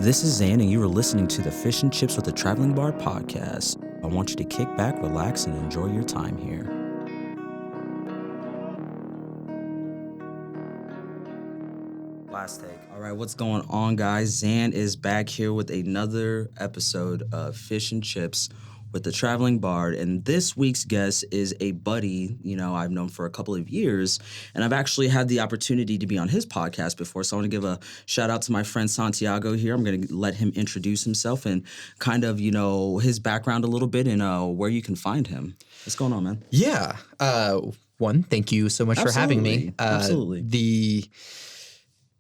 This is Zan, and you are listening to the Fish and Chips with the Traveling Bard podcast. I want you to kick back, relax, and enjoy your time here. Last take. All right, what's going on, guys? Zan is back here with another episode of Fish and Chips with the Traveling Bard, and this week's guest is a buddy, I've known for a couple of years, and I've actually had the opportunity to be on his podcast before, so I want to give a shout out to my friend Santiago here. I'm going to let him introduce himself and kind of, his background a little bit and where you can find him. What's going on, man? Yeah. Thank you so much for having me. Absolutely.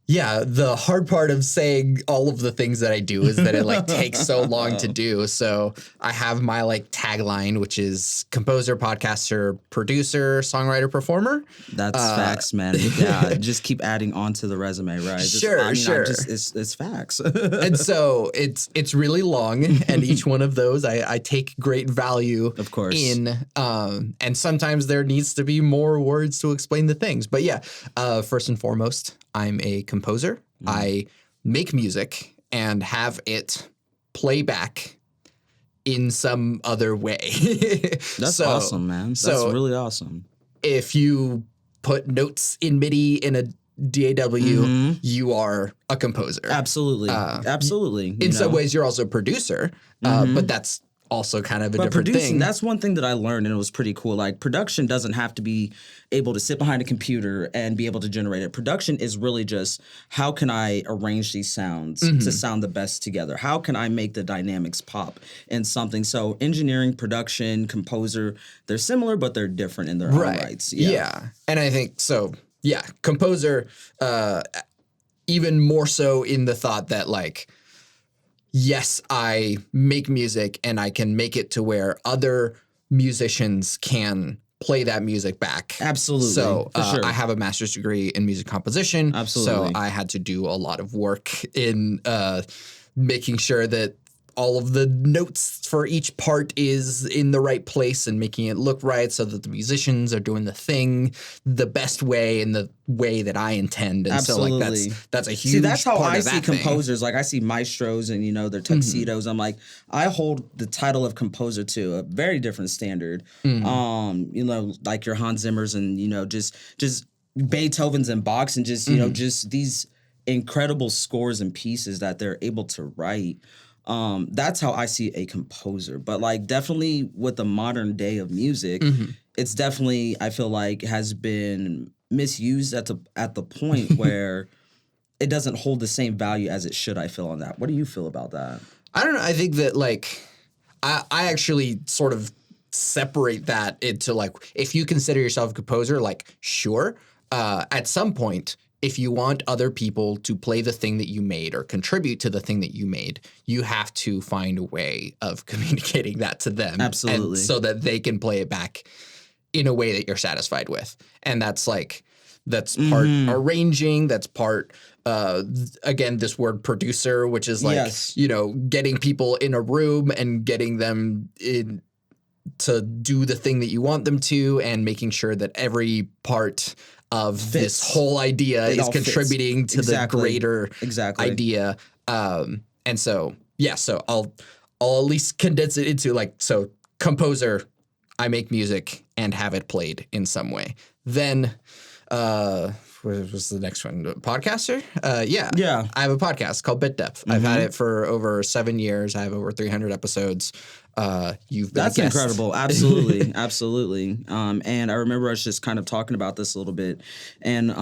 The hard part of saying all of the things that I do is that it takes so long to do. So I have my tagline, which is composer, podcaster, producer, songwriter, performer. That's facts, man. Yeah, just keep adding on to the resume, right? Sure. It's facts. And so it's really long, and each one of those I take great value, of course, in. And sometimes there needs to be more words to explain the things. But first and foremost, I'm a composer. I make music and have it play back in some other way. That's awesome, man. That's really awesome. If you put notes in MIDI in a DAW, you are a composer. Absolutely. Absolutely. In some ways, you're also a producer, but that's also kind of a different thing. That's one thing that I learned, and it was pretty cool. Production doesn't have to be able to sit behind a computer and be able to generate it. Production is really just, how can I arrange these sounds to sound the best together? How can I make the dynamics pop in something? So engineering, production, composer, they're similar, but they're different in their own rights. Yeah. And I think so. Yeah. Composer, even more so in the thought that yes, I make music and I can make it to where other musicians can play that music back. Absolutely. So sure. I have a master's degree in music composition. Absolutely. So I had to do a lot of work in making sure that all of the notes for each part is in the right place and making it look right so that the musicians are doing the thing the best way in the way that I intend. And Absolutely. so that's a huge See, that's how part I of see that thing. composers. I see maestros and, their tuxedos. I'm I hold the title of composer to a very different standard. Like your Hans Zimmers and, just Beethoven's and Bach's and just, just these incredible scores and pieces that they're able to write. That's how I see a composer. But definitely with the modern day of music, it's definitely, I feel has been misused at the point where it doesn't hold the same value as it should, I feel, on that. What do you feel about that? I don't know. I think that I actually sort of separate that into if you consider yourself a composer, sure, at some point, if you want other people to play the thing that you made or contribute to the thing that you made, you have to find a way of communicating that to them. Absolutely. And so that they can play it back in a way that you're satisfied with. And that's part arranging, that's part, again, this word producer, which is yes. Getting people in a room and getting them in to do the thing that you want them to and making sure that every part of fits. This whole idea is contributing fits. to the greater idea. And so I'll at least condense it into composer, I make music and have it played in some way. Then what was the next one? Podcaster? Yeah. I have a podcast called Bit Depth. I've had it for over 7 years. I have over 300 episodes. You've been That's incredible. Absolutely. Absolutely. And I remember us just kind of talking about this a little bit and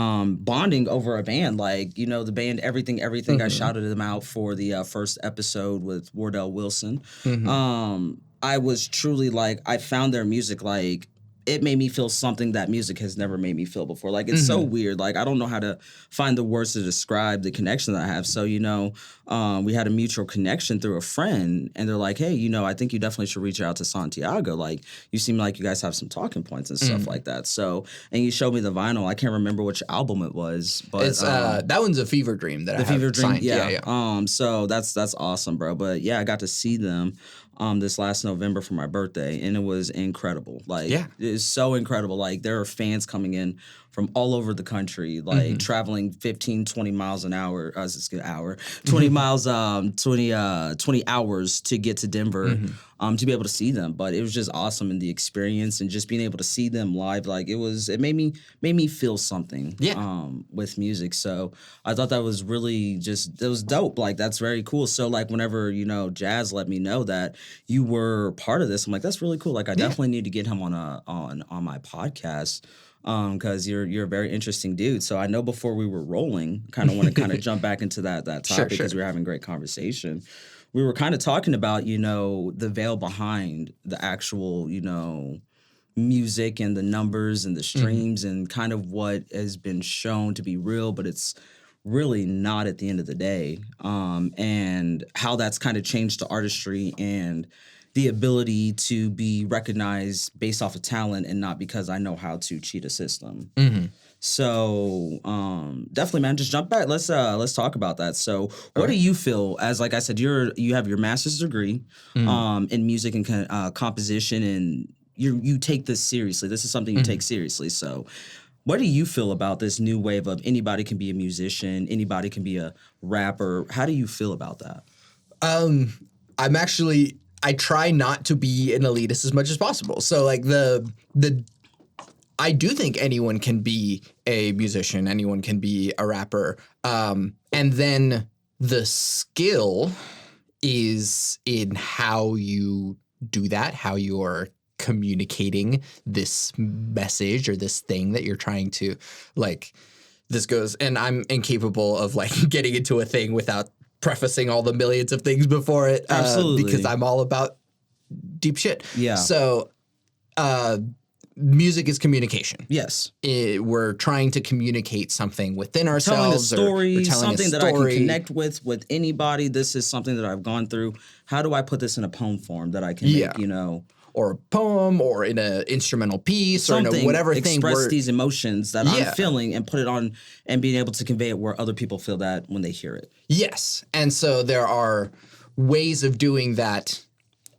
bonding over a band. The band Everything. I shouted them out for the first episode with Wardell Wilson. I was truly I found their music it made me feel something that music has never made me feel before. It's so weird. I don't know how to find the words to describe the connection that I have. So, we had a mutual connection through a friend, and they're like, hey, I think you definitely should reach out to Santiago. You seem like you guys have some talking points and stuff like that. So, and you showed me the vinyl. I can't remember which album it was, but it's that one's a Fever Dream that I have Fever Dream, signed. Yeah. So that's awesome, bro. But yeah, I got to see them this last November for my birthday, and it was incredible. It is so incredible. There are fans coming in from all over the country, like traveling 15, 20 miles an hour, 20 miles, 20 hours to get to Denver, to be able to see them. But it was just awesome in the experience and just being able to see them live. Like it made me feel something, with music. So I thought that was really it was dope. Like, that's very cool. So like whenever, Jazz let me know that you were part of this, I'm like, that's really cool. Like, I definitely need to get him on my podcast. Because you're a very interesting dude. So I know before we were rolling, kind of want to kind of jump back into that topic because we were having great conversation. We were kind of talking about, the veil behind the actual, music and the numbers and the streams and kind of what has been shown to be real, but it's really not at the end of the day. And how that's kind of changed the artistry and the ability to be recognized based off of talent and not because I know how to cheat a system. So definitely, man, just jump back. Let's talk about that. So what do you feel as, like I said, you have your master's degree in music and composition, and you take this seriously. This is something you take seriously. So what do you feel about this new wave of anybody can be a musician, anybody can be a rapper? How do you feel about that? I try not to be an elitist as much as possible. So like I do think anyone can be a musician, anyone can be a rapper. And then the skill is in how you do that, how you are communicating this message or this thing that you're trying to, like, this goes, and I'm incapable of like getting into a thing without prefacing all the millions of things before it. Absolutely. Because I'm all about deep shit. Yeah. So, music is communication. Yes. We're trying to communicate something within ourselves. Telling a story, something that I can connect with anybody. This is something that I've gone through. How do I put this in a poem form that I can make, or a poem, or in an instrumental piece, something, or in a whatever thing. Express these emotions that I'm feeling and put it on and being able to convey it where other people feel that when they hear it. Yes. And so there are ways of doing that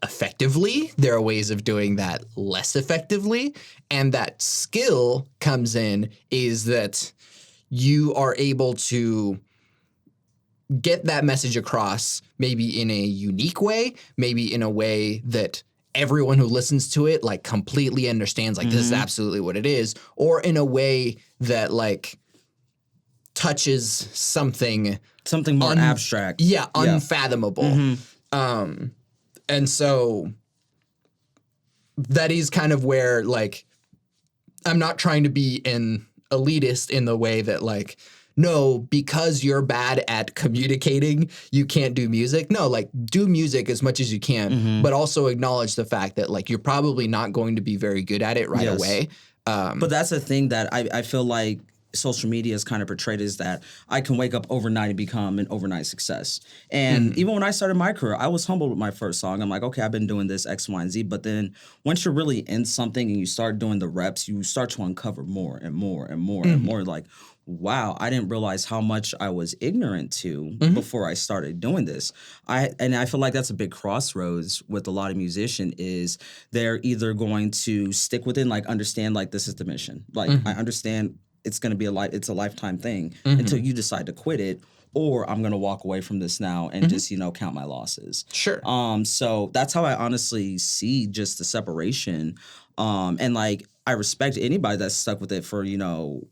effectively. There are ways of doing that less effectively. And that skill comes in is that you are able to get that message across maybe in a unique way, maybe in a way that everyone who listens to it like completely understands, like, this is absolutely what it is, or in a way that like touches something more abstract. Yeah, unfathomable. And so that is kind of where, like, I'm not trying to be an elitist in the way that, like, no, because you're bad at communicating, you can't do music. No, like, do music as much as you can, but also acknowledge the fact that, like, you're probably not going to be very good at it right away. But that's the thing that I feel like social media is kind of portrayed as that I can wake up overnight and become an overnight success. And even when I started my career, I was humbled with my first song. I'm like, okay, I've been doing this X, Y, and Z. But then once you're really in something and you start doing the reps, you start to uncover more and more and more and more. Like, wow, I didn't realize how much I was ignorant to before I started doing this. I feel like that's a big crossroads with a lot of musicians is they're either going to stick with it and like understand like this is the mission. Like I understand it's going to be it's a lifetime thing until you decide to quit it, or I'm going to walk away from this now and just, count my losses. Sure. So that's how I honestly see just the separation. And like, I respect anybody that's stuck with it for,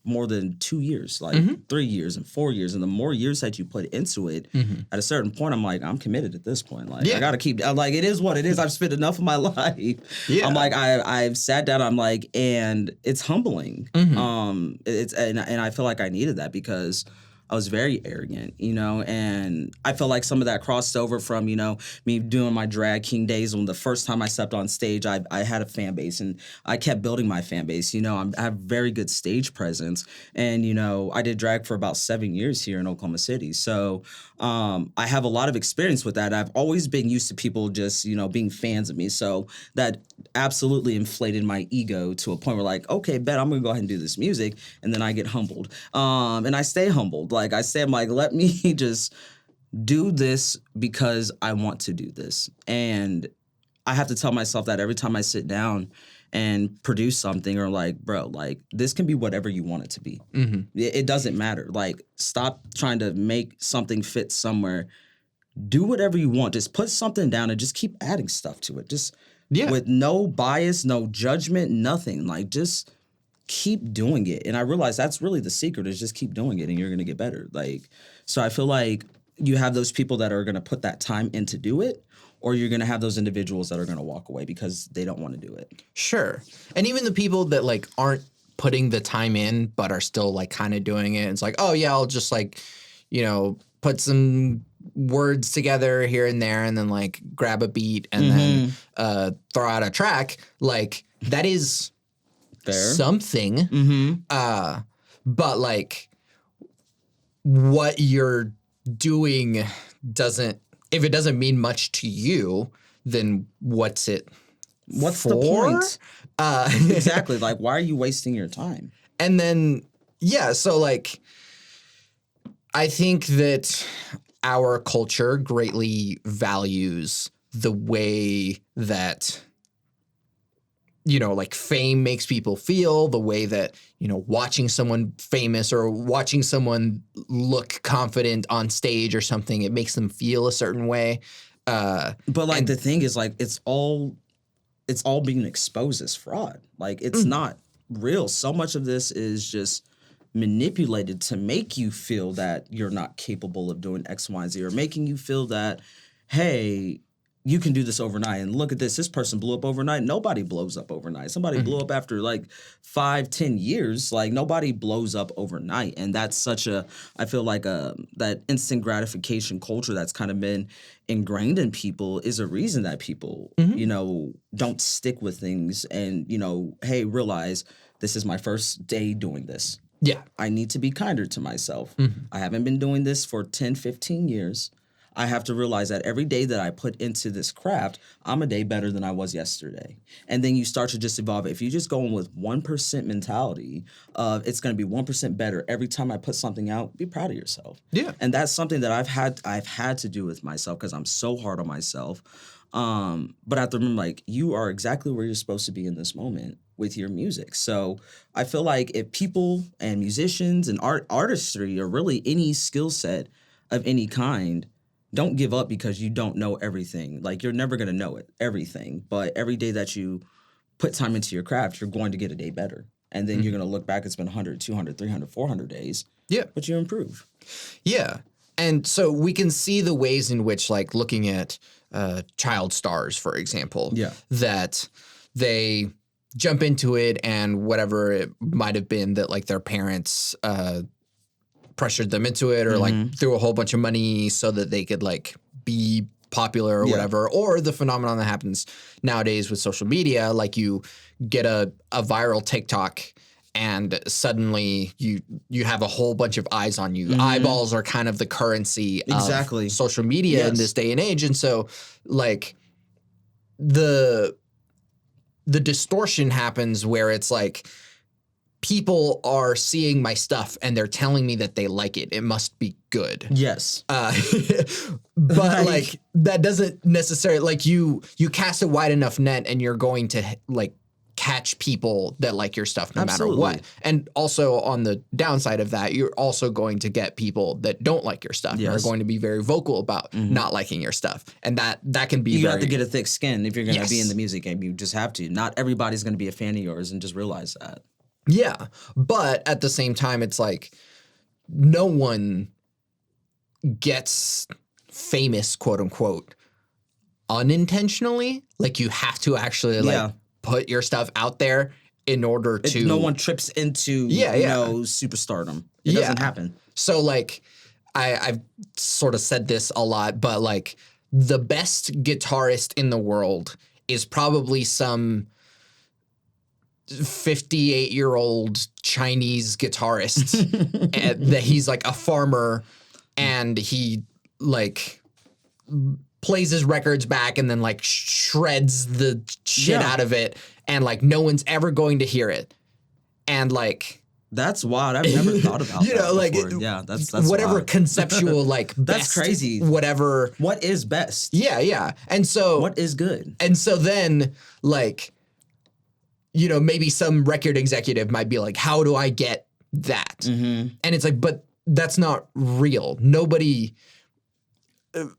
more than 2 years, like 3 years and 4 years. And the more years that you put into it, at a certain point, I'm like, I'm committed at this point. Like, I got to keep, I'm like, it is what it is. I've spent enough of my life. Yeah. I'm like, I've sat down, I'm like, and it's humbling. And I feel like I needed that because I was very arrogant, and I felt like some of that crossed over from, me doing my drag king days. When the first time I stepped on stage, I had a fan base and I kept building my fan base. I have very good stage presence, and, I did drag for about 7 years here in Oklahoma City. So I have a lot of experience with that. I've always been used to people just, being fans of me. So that absolutely inflated my ego to a point where like, okay, bet I'm going to go ahead and do this music. And then I get humbled. And I stay humbled. Like I say, I'm like, let me just do this because I want to do this. And I have to tell myself that every time I sit down and produce something, or like, bro, like this can be whatever you want it to be. It doesn't matter. Like, stop trying to make something fit somewhere. Do whatever you want. Just put something down and just keep adding stuff to it. Just with no bias, no judgment, nothing. Like, just keep doing it. And I realize that's really the secret, is just keep doing it and you're going to get better. Like, so I feel like you have those people that are going to put that time in to do it, or you're going to have those individuals that are going to walk away because they don't want to do it. Sure. And even the people that like aren't putting the time in but are still like kind of doing it. It's like, oh yeah, I'll just like, you know, put some words together here and there and then like grab a beat and then throw out a track. Like, that is something. But like, what you're doing doesn't, if it doesn't mean much to you, then what's the point? Exactly. Like, why are you wasting your time? And then, yeah, so like, I think that our culture greatly values the way that, you know, like fame makes people feel, the way that, you know, watching someone famous or watching someone look confident on stage or something, it makes them feel a certain way. But like, the thing is, like, it's all being exposed as fraud. Like, it's not real. So much of this is just manipulated to make you feel that you're not capable of doing X, Y, and Z, or making you feel that, hey, you can do this overnight. And look at this person blew up overnight. Nobody blows up overnight. Somebody blew up after like 5-10 years. Like, nobody blows up overnight. And that's such a, I feel like that instant gratification culture that's kind of been ingrained in people is a reason that people, you know, don't stick with things and, you know, hey, realize this is my first day doing this. Yeah. I need to be kinder to myself. I haven't been doing this for 10, 15 years. I have to realize that every day that I put into this craft, I'm a day better than I was yesterday. And then you start to just evolve. If you just go in with 1% mentality of it's going to be 1% better every time I put something out, be proud of yourself. Yeah. And that's something that I've had to do with myself because I'm so hard on myself. But I have to remember, like, you are exactly where you're supposed to be in this moment with your music. So I feel like if people and musicians and artistry, or really any skill set of any kind, don't give up because you don't know everything. Like, you're never going to know everything. But every day that you put time into your craft, you're going to get a day better. And then you're going to look back, it's been 100, 200, 300, 400 days. Yeah. But you improve. Yeah. And so we can see the ways in which, like, looking at child stars, for example, that they jump into it and whatever it might have been that, like, their parents pressured them into it or like threw a whole bunch of money so that they could like be popular or whatever, or the phenomenon that happens nowadays with social media, like you get a viral TikTok and suddenly you have a whole bunch of eyes on you. Eyeballs are kind of the currency of social media in this day and age. And so like the distortion happens where it's like, people are seeing my stuff and they're telling me that they like it. It must be good. Yes. But like that doesn't necessarily, like you cast a wide enough net and you're going to like catch people that like your stuff no matter what. And also on the downside of that, you're also going to get people that don't like your stuff and are going to be very vocal about not liking your stuff. And that can be you have to get a thick skin if you're going to be in the music game. You just have to. Not everybody's going to be a fan of yours, and just realize that. Yeah, but at the same time, it's like no one gets famous, quote unquote, unintentionally. Like you have to actually like put your stuff out there in order to. No one trips into you know, superstardom. It doesn't happen. So like I've sort of said this a lot, but like the best guitarist in the world is probably some 58-year-old Chinese guitarist that he's like a farmer and he like plays his records back and then like shreds the shit out of it and like no one's ever going to hear it. And like that's wild. I've never thought about you know, like that's whatever wild. Conceptual like that's best, crazy. Whatever. What is best? Yeah. And so what is good? And so then like you know, maybe some record executive might be like, how do I get that? And it's like, but that's not real. Nobody,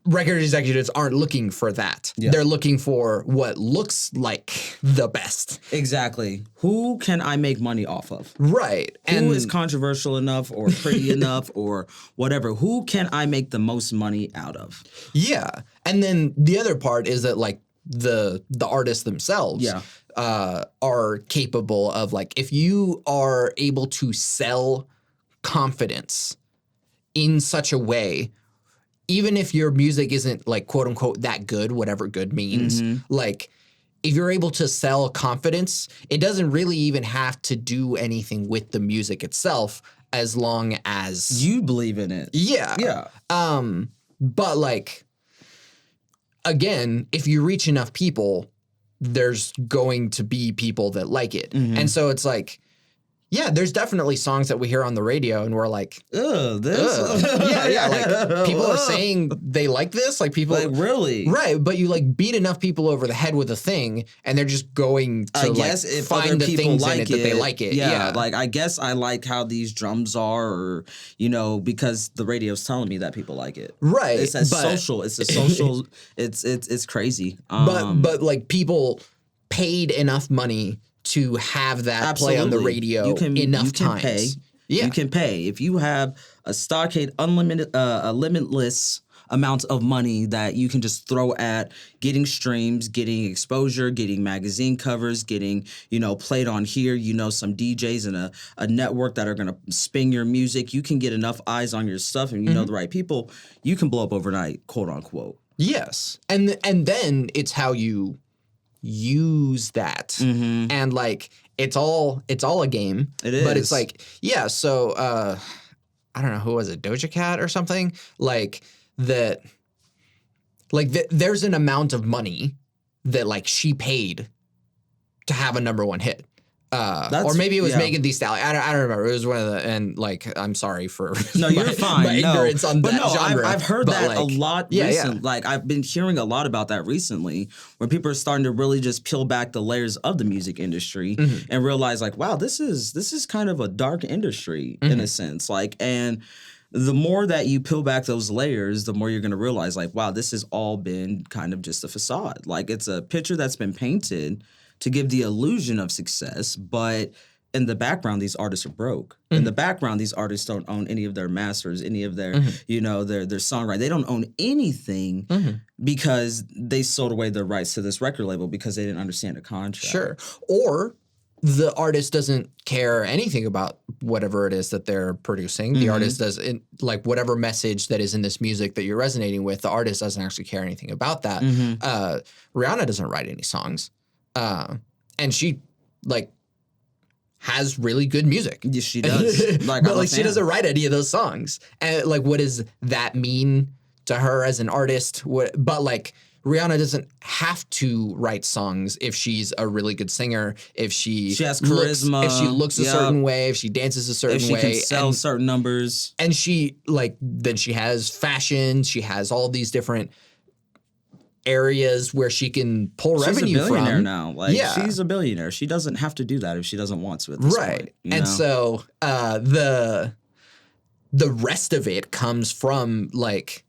record executives aren't looking for that. Yeah. They're looking for what looks like the best. Exactly. Who can I make money off of? Right. Who is controversial enough or pretty enough or whatever? Who can I make the most money out of? Yeah. And then the other part is that like the artists themselves are capable of like, if you are able to sell confidence in such a way, even if your music isn't like quote unquote that good, whatever good means, like if you're able to sell confidence, it doesn't really even have to do anything with the music itself as long as you believe in it. Yeah. Yeah. But like, again, if you reach enough people, there's going to be people that like it. And so it's like, yeah, there's definitely songs that we hear on the radio and we're like, this. Yeah, like people are saying they like this, like people like really, right? But you like beat enough people over the head with a thing, and they're just going to like find the things in it that they like it. Yeah, like I guess I like how these drums are, or you know, because the radio's telling me that people like it. Right, it's a social. It's a social. it's crazy. But like people paid enough money to have that play on the radio enough times. You can pay. If you have a stockade, unlimited, a limitless amount of money that you can just throw at getting streams, getting exposure, getting magazine covers, getting, you know, played on here, you know, some DJs and a network that are going to spin your music. You can get enough eyes on your stuff and you know the right people. You can blow up overnight, quote unquote. Yes. And then it's how you use that and like it's all a game. It is, but it's like so I don't know, who was it, Doja Cat or something like that, like there's an amount of money that like she paid to have a number one hit. Or maybe it was Megan Thee Stallion. I don't remember. It was one of the, and like, I'm sorry for you're fine. my ignorance on that genre. I've heard that like, a lot recently. Like I've been hearing a lot about that recently, where people are starting to really just peel back the layers of the music industry and realize like, wow, this is kind of a dark industry in a sense. Like, and the more that you peel back those layers, the more you're going to realize like, wow, this has all been kind of just a facade. Like it's a picture that's been painted to give the illusion of success, but in the background, these artists are broke. In the background, these artists don't own any of their masters, any of their, you know, their songwriting. They don't own anything because they sold away their rights to this record label because they didn't understand the contract. Sure. Or the artist doesn't care anything about whatever it is that they're producing. The artist doesn't, like whatever message that is in this music that you're resonating with, the artist doesn't actually care anything about that. Rihanna doesn't write any songs. And she like has really good music. Yes, she does. Like, but like she doesn't write any of those songs. And like, what does that mean to her as an artist? But like Rihanna doesn't have to write songs if she's a really good singer, if she has charisma, if she looks a certain way, if she dances a certain way, if she can sell certain numbers. And she like, then she has fashion, she has all these different areas where she can pull revenue from. She's a billionaire now. Like she's a billionaire. She doesn't have to do that if she doesn't want to at this point. And know? So the rest of it comes from like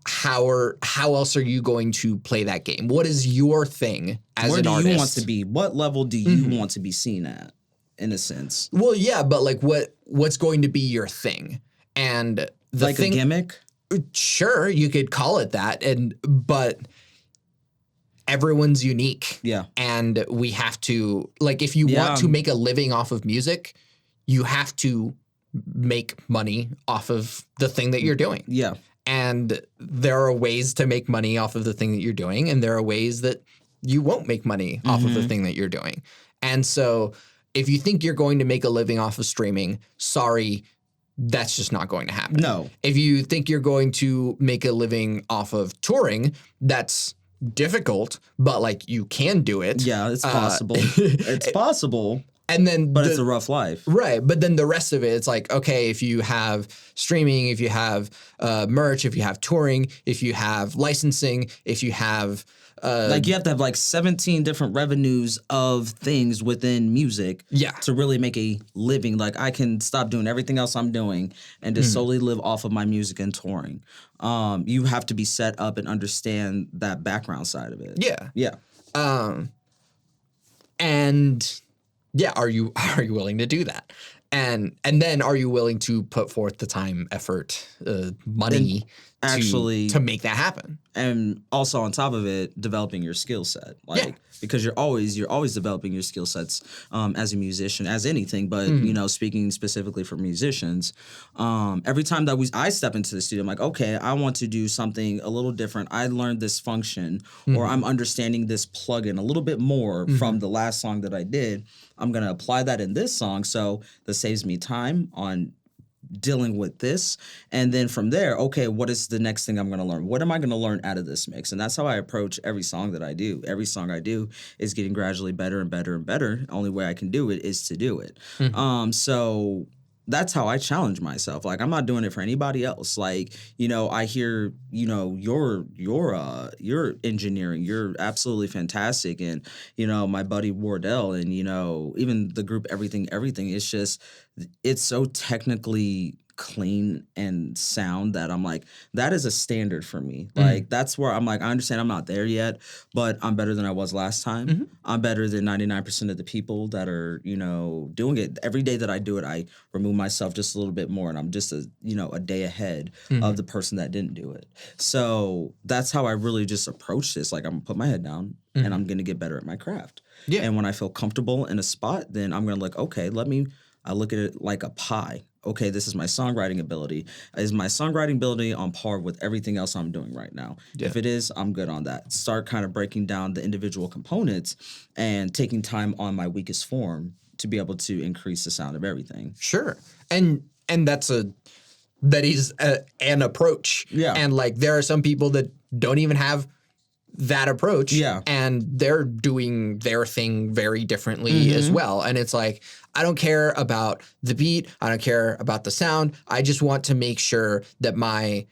how else are you going to play that game? What is your thing as an artist? Where do you want to be? What level do you want to be seen at, in a sense? Well, yeah, but like what's going to be your thing? And the like thing, a gimmick? Sure, you could call it that, but everyone's unique. Yeah. And we have to, like, if you want to make a living off of music, you have to make money off of the thing that you're doing. Yeah. And there are ways to make money off of the thing that you're doing, and there are ways that you won't make money off of the thing that you're doing. And so if you think you're going to make a living off of streaming, sorry, that's just not going to happen. No. If you think you're going to make a living off of touring, that's difficult, but like you can do it. Yeah, it's possible. It's possible. And then but it's a rough life. Right. But then the rest of it, it's like, okay, if you have streaming, if you have merch, if you have touring, if you have licensing, if you have Like you have to have like 17 different revenues of things within music to really make a living. Like I can stop doing everything else I'm doing and just solely live off of my music and touring. You have to be set up and understand that background side of it. Yeah. Yeah. And yeah, are you willing to do that? And then are you willing to put forth the time, effort, money to make that happen? And also on top of it, developing your skill set, like because you're always developing your skill sets as a musician, as anything. But you know, speaking specifically for musicians, every time that I step into the studio, I'm like, okay, I want to do something a little different. I learned this function, or I'm understanding this plugin a little bit more from the last song that I did. I'm gonna apply that in this song, so that saves me time on dealing with this. And then from there, okay, what is the next thing I'm going to learn? What am I going to learn out of this mix? And that's how I approach every song that I do. Every song I do is getting gradually better and better and better. The only way I can do it is to do it. So that's how I challenge myself. Like, I'm not doing it for anybody else. Like, you know, I hear, you know, your engineering, you're absolutely fantastic. And, you know, my buddy Wardell and, you know, even the group Everything, it's just, it's so technically clean and sound that I'm like, that is a standard for me. Like, that's where I'm like, I understand I'm not there yet, but I'm better than I was last time. I'm better than 99% of the people that are, you know, doing it. Every day that I do it, I remove myself just a little bit more, and I'm just a day ahead of the person that didn't do it. So that's how I really just approach this. Like, I'm gonna put my head down and I'm gonna get better at my craft. Yeah. And when I feel comfortable in a spot, then I'm gonna like, okay, I look at it like a pie. Okay, this is my songwriting ability. Is my songwriting ability on par with everything else I'm doing right now? Yeah. If it is, I'm good on that. Start kind of breaking down the individual components and taking time on my weakest form to be able to increase the sound of everything. Sure. And that is an approach. Yeah. And like there are some people that don't even have that approach. Yeah. And they're doing their thing very differently as well. And it's like, I don't care about the beat. I don't care about the sound. I just want to make sure that my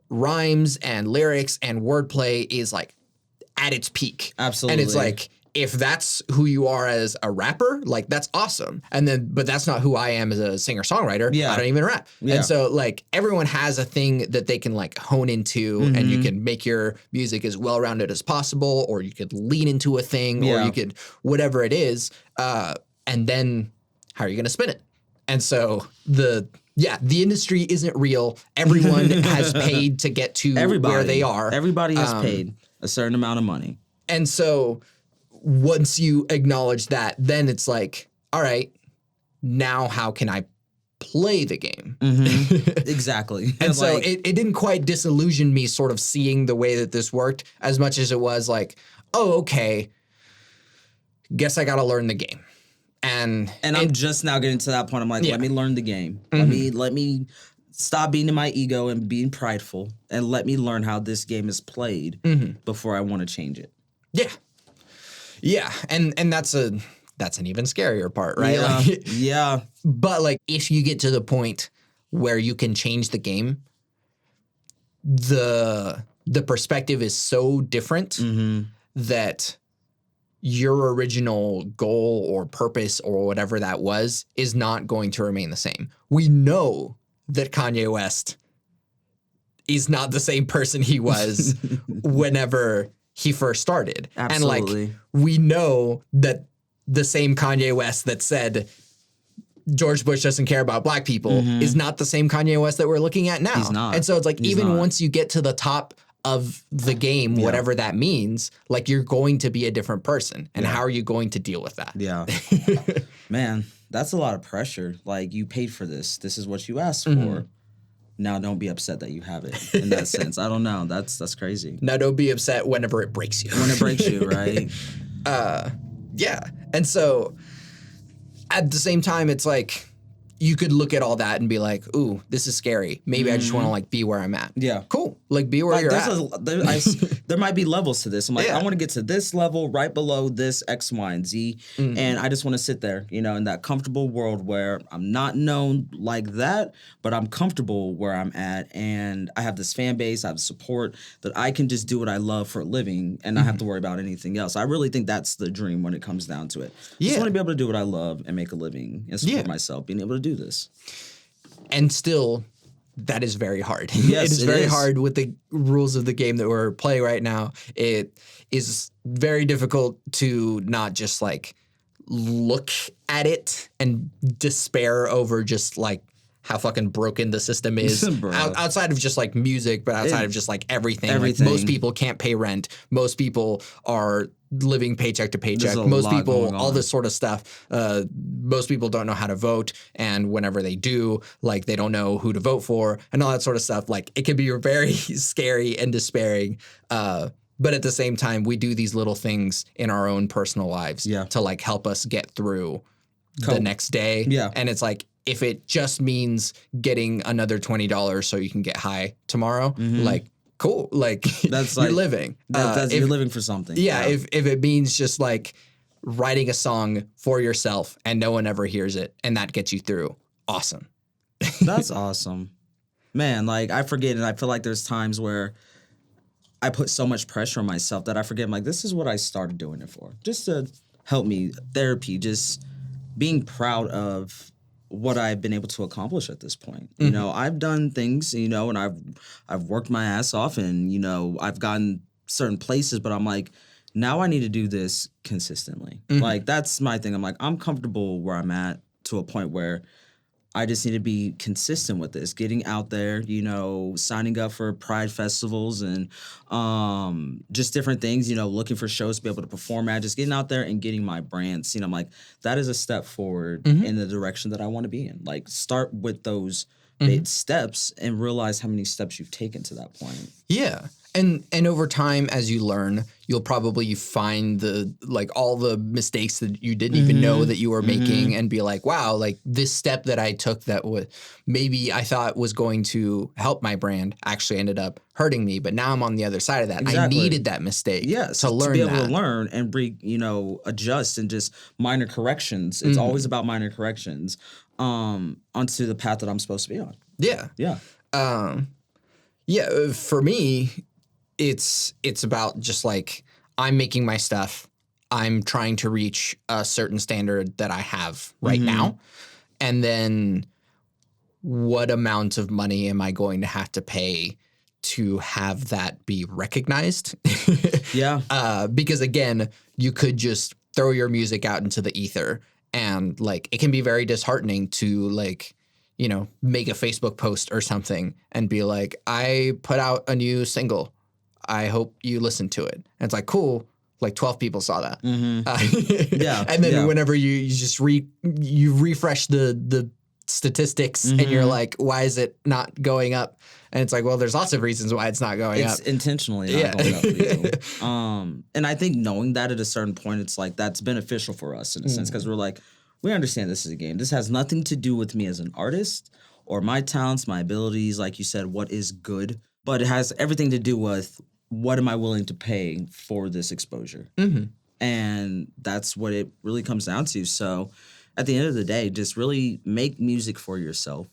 rhymes and lyrics and wordplay is like at its peak. Absolutely. And it's like, if that's who you are as a rapper, like that's awesome. But that's not who I am as a singer-songwriter. Yeah. I don't even rap. Yeah. And so like everyone has a thing that they can like hone into and you can make your music as well-rounded as possible, or you could lean into a thing or you could, whatever it is. And then how are you going to spin it? And so the industry isn't real. Everyone has paid to get to where they are. Everybody has paid a certain amount of money. And so once you acknowledge that, then it's like, all right, now how can I play the game? Exactly. And so it didn't quite disillusion me sort of seeing the way that this worked as much as it was like, oh, okay, guess I got to learn the game. And I'm just now getting to that point. I'm like, let me learn the game. Let me stop being in my ego and being prideful, and let me learn how this game is played before I want to change it. Yeah. Yeah, and that's an even scarier part, right? Yeah. Like, yeah. But like if you get to the point where you can change the game, the perspective is so different that your original goal or purpose or whatever that was is not going to remain the same. We know that Kanye West is not the same person he was whenever he first started. Absolutely. And like we know that the same Kanye West that said George Bush doesn't care about black people is not the same Kanye West that we're looking at now. He's not. And so it's like once you get to the top of the game, whatever that means, like you're going to be a different person. And how are you going to deal with that? Yeah. Man, that's a lot of pressure. Like, you paid for this. This is what you asked for. Now don't be upset that you have it in that sense. I don't know. That's crazy. Now don't be upset whenever it breaks you. When it breaks you, right? Yeah. And so at the same time, it's like you could look at all that and be like, ooh, this is scary. Maybe I just want to like be where I'm at. Yeah. Cool. Like be where Like you're at. There might be levels to this. I'm like, Yeah. I want to get to this level right below this X, Y, and Z. And I just want to sit there, you know, in that comfortable world where I'm not known like that, but I'm comfortable where I'm at. And I have this fan base, I have support that I can just do what I love for a living and not have to worry about anything else. I really think that's the dream when it comes down to it. I just want to be able to do what I love and make a living and support myself, being able to do this. And still, that is very hard. Yes, it is very hard with the rules of the game that we're playing right now. It is very difficult to not just like look at it and despair over just like how fucking broken the system is outside of just like music, but outside of just like everything. Like most people can't pay rent. Most people are living paycheck to paycheck. Most people, all this sort of stuff. Most people don't know how to vote. And whenever they do, like they don't know who to vote for and all that sort of stuff. Like it can be very scary and despairing. But at the same time, we do these little things in our own personal lives to like help us get through the next day. Yeah. And it's like, if it just means getting another $20 so you can get high tomorrow, like, cool. Like, that's you're living. You're living for something. Yeah. If it means just like writing a song for yourself and no one ever hears it and that gets you through, awesome. That's awesome. Man, like, I forget, and I feel like there's times where I put so much pressure on myself that I forget, I'm like, this is what I started doing it for. Just to help me, therapy, just being proud of what I've been able to accomplish at this point. You know, I've done things, you know, and I've worked my ass off and, you know, I've gotten certain places, but I'm like, now I need to do this consistently. Like, that's my thing. I'm like, I'm comfortable where I'm at to a point where I just need to be consistent with this, getting out there, you know, signing up for pride festivals and just different things, you know, looking for shows to be able to perform at, just getting out there and getting my brand seen. I'm like, that is a step forward in the direction that I want to be in. Like, start with those big steps and realize how many steps you've taken to that point. Yeah. And over time, as you learn, you'll probably find the like all the mistakes that you didn't even know that you were making and be like, wow, like this step that I took that was maybe I thought was going to help my brand actually ended up hurting me. But now I'm on the other side of that. Exactly. I needed that mistake to learn to be able to learn and you know, adjust and just minor corrections. It's always about minor corrections onto the path that I'm supposed to be on. Yeah. Yeah. Yeah. For me, it's about just like I'm making my stuff. I'm trying to reach a certain standard that I have right now. And then what amount of money am I going to have to pay to have that be recognized? Because again, you could just throw your music out into the ether and like it can be very disheartening to like, you know, make a Facebook post or something and be like, I put out a new single. I hope you listen to it. And it's like, cool. Like 12 people saw that. And then whenever you just you refresh the statistics and you're like, why is it not going up? And it's like, well, there's lots of reasons why it's not going up. It's intentionally not going up for you. And I think knowing that at a certain point, it's like that's beneficial for us in a sense because we're like, we understand this is a game. This has nothing to do with me as an artist or my talents, my abilities, like you said, what is good. But it has everything to do with what am I willing to pay for this exposure? And that's what it really comes down to. So at the end of the day, just really make music for yourself.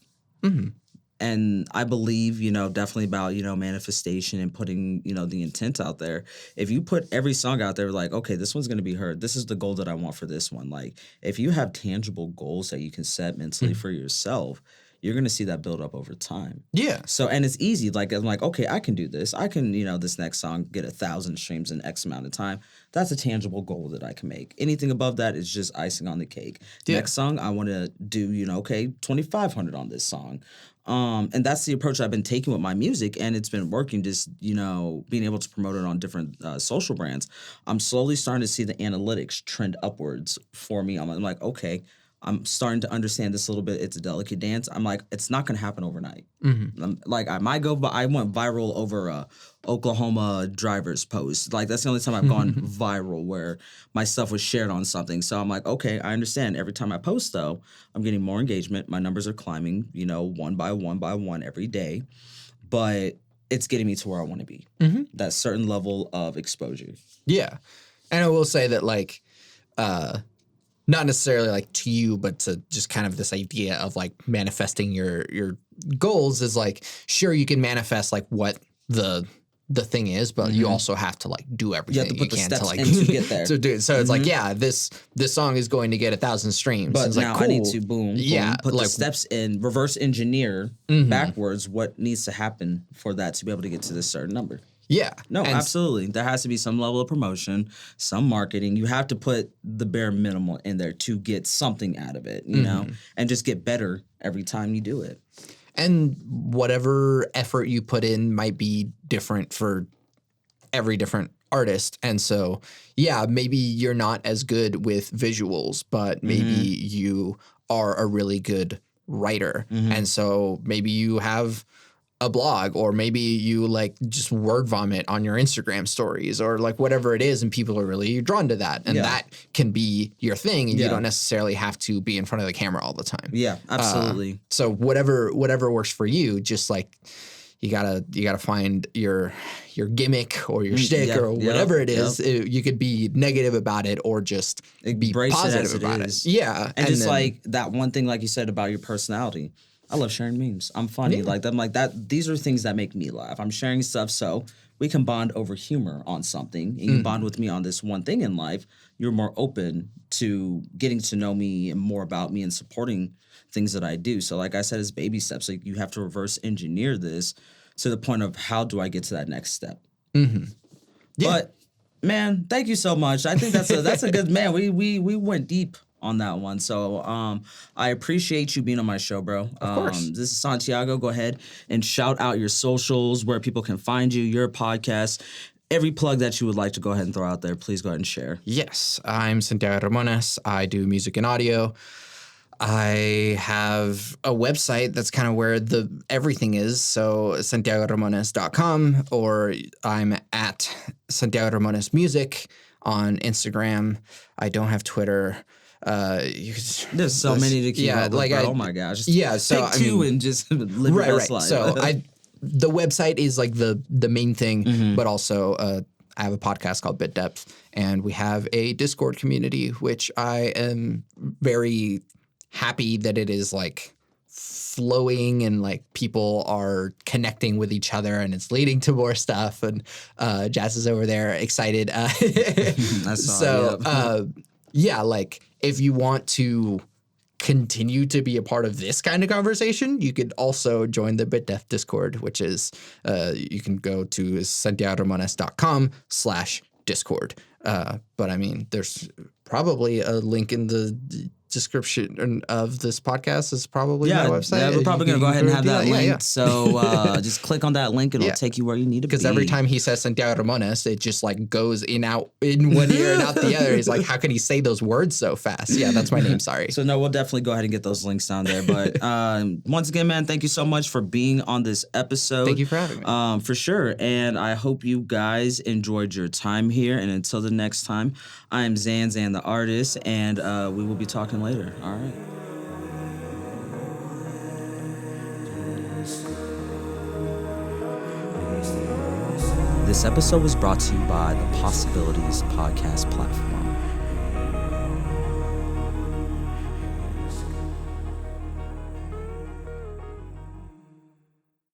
And I believe, you know, definitely about, you know, manifestation and putting, you know, the intent out there. If you put every song out there like, okay, this one's going to be heard. This is the goal that I want for this one. Like if you have tangible goals that you can set mentally for yourself, you're going to see that build up over time. Yeah. So, and it's easy. Like, I'm like, okay, I can do this. I can, you know, this next song get 1,000 streams in X amount of time. That's a tangible goal that I can make. Anything above that is just icing on the cake. Next song, I want to do, you know, okay, 2,500 on this song. And that's the approach I've been taking with my music, and it's been working. Just, you know, being able to promote it on different social brands. I'm slowly starting to see the analytics trend upwards for me. I'm like, okay, I'm starting to understand this a little bit. It's a delicate dance. I'm like, it's not gonna happen overnight. Like I might go, but I went viral over a Oklahoma driver's post. Like that's the only time I've gone viral where my stuff was shared on something. So I'm like, okay, I understand. Every time I post though, I'm getting more engagement. My numbers are climbing, one by one every day. But it's getting me to where I want to be. That certain level of exposure. Yeah. And I will say that like not necessarily like to you, but to just kind of this idea of like manifesting your goals is like, sure, you can manifest like what the thing is, but you also have to like do everything you have to put you can the steps to like in to get there. to do it. So it's like, yeah, this song is going to get 1,000 streams. But it's now like, cool. I need to boom, put the steps in, reverse engineer backwards what needs to happen for that to be able to get to this certain number. Yeah. No, absolutely. There has to be some level of promotion, some marketing. You have to put the bare minimal in there to get something out of it, you know, and just get better every time you do it. And whatever effort you put in might be different for every different artist. And so, yeah, maybe you're not as good with visuals, but maybe you are a really good writer. And so maybe you have a blog, or maybe you like just word vomit on your Instagram stories, or like whatever it is, and people are really drawn to that, and that can be your thing, and you don't necessarily have to be in front of the camera all the time. Yeah, absolutely. So whatever works for you, just like you gotta find your gimmick or your shtick or whatever it is. You could be negative about it or just be positive about it. Yeah, and just then, like that one thing, like you said about your personality. I love sharing memes. I'm funny. Like I'm like that. These are things that make me laugh. I'm sharing stuff so we can bond over humor on something. And you bond with me on this one thing in life. You're more open to getting to know me and more about me and supporting things that I do. So like I said, it's baby steps. Like you have to reverse engineer this to the point of how do I get to that next step. But man, thank you so much. I think that's a good man. We went deep on that one. So I appreciate you being on my show, bro. Of course. This is Santiago. Go ahead and shout out your socials, where people can find you, your podcast. Every plug that you would like to go ahead and throw out there, please go ahead and share. Yes, I'm Santiago Ramones. I do music and audio. I have a website that's kind of where everything is. So SantiagoRamones.com, or I'm at Santiago Ramones Music on Instagram. I don't have Twitter. There's so many to keep up with, oh my gosh. Just so pick two and just live your best life. So the website is like the main thing, but also I have a podcast called Bit Depth, and we have a Discord community, which I am very happy that it is like flowing and like people are connecting with each other, and it's leading to more stuff. And Jazz is over there excited. Yeah, like if you want to continue to be a part of this kind of conversation, you could also join the Bit Depth Discord, which is you can go to santiagoramones.com/Discord. But I mean, there's probably a link in the description of this podcast. Is probably my website. Yeah, we're probably going to go ahead and have that link. Yeah. So just click on that link and it'll take you where you need to be. Because every time he says Santiago Ramones, it just like goes in one ear and out the other. He's like, how can he say those words so fast? Yeah, that's my name. Sorry. So no, we'll definitely go ahead and get those links down there. But once again, man, thank you so much for being on this episode. Thank you for having me. For sure. And I hope you guys enjoyed your time here. And until the next time, I am Zan the artist, and we will be talking later. All right. This episode was brought to you by the Possibilities Podcast platform.